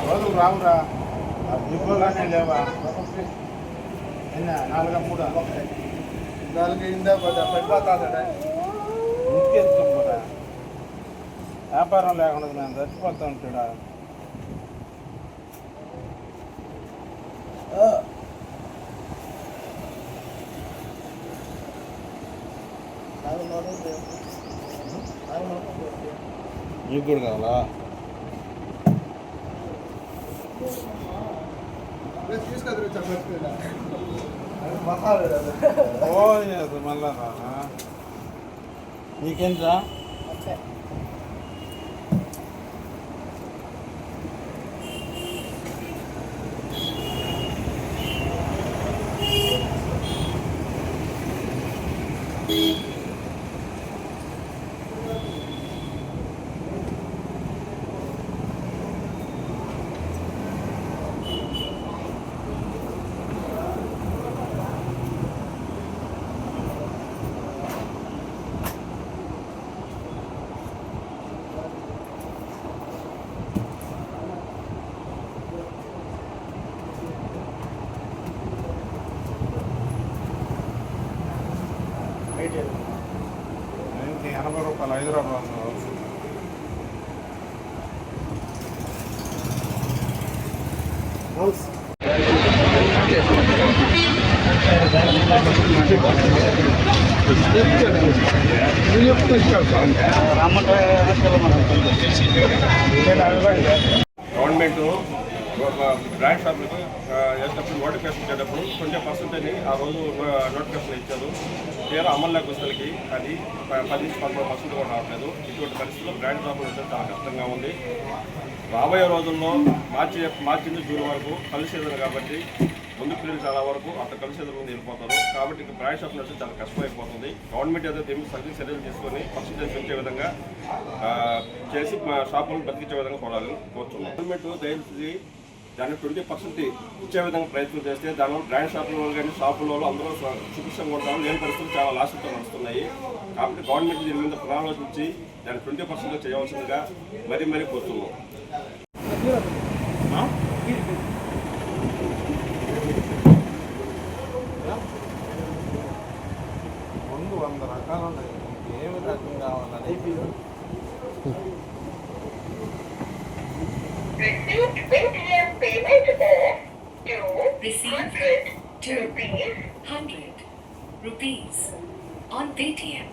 రోజులు రావురా దిబ్బగానే లేవా నాలుగు మూడు నాలుగు ఇందా పడిపోతాడా ఇంటికి ఎత్తుకొని పోరా వ్యాపారం లేకుండా మేము చచ్చిపోతా ఉంటాడా నీకు కూడా కావాలా మళ్ళా నీకేంట్రా ₹80 హైదరాబాద్ గవర్నమెంట్ బ్రాండ్ షాపులకు వేసేటప్పుడు నోటిఫికేషన్ ఇచ్చేటప్పుడు 20% ఆ రోజు నోటిఫికేషన్ ఇచ్చారు. తీరా అమల్లోకి వచ్చేసరికి అది 10 నుంచి 11% కూడా రావట్లేదు. ఇటువంటి పరిస్థితుల్లో బ్రాండ్ షాపులు వచ్చే చాలా కష్టంగా ఉంది. రాబోయే రోజుల్లో మార్చి నుంచి జూన్ వరకు కలిసి సీజన్ కాబట్టి ముందు పిల్లలు చాలా వరకు అట్లా కలిసి సీజన్ ముందు వెళ్ళిపోతారు. కాబట్టి ఇంకా బ్రాండ్ షాపులు వచ్చి చాలా కష్టమైపోతుంది. గవర్నమెంట్ ఏదైతే తగిన చర్యలు తీసుకొని పర్సెంటేజ్ పెంచే విధంగా చేసి షాపులను బతికించే విధంగా కోరుతున్నాం. గవర్నమెంట్ దయచేసి దాన్ని 20% ఇచ్చే విధంగా ప్రయత్నం చేస్తే దానివల్ల బ్రాండ్ షాపుల కానీ షాపుల వాళ్ళు అందరూ సుభిక్షంగా ఉంటారు. లేని పరిస్థితులు చాలా లాస్ట్తో నడుస్తున్నాయి. కాబట్టి గవర్నమెంట్ దీని మీద పునరాలోచించి దాన్ని 20% చేయవలసిందిగా మరీ కోరుతున్నాం. ముందు 100 రకాలు ఉన్నాయి. ఏమి రకం కావాలని Received ₹200 on Paytm.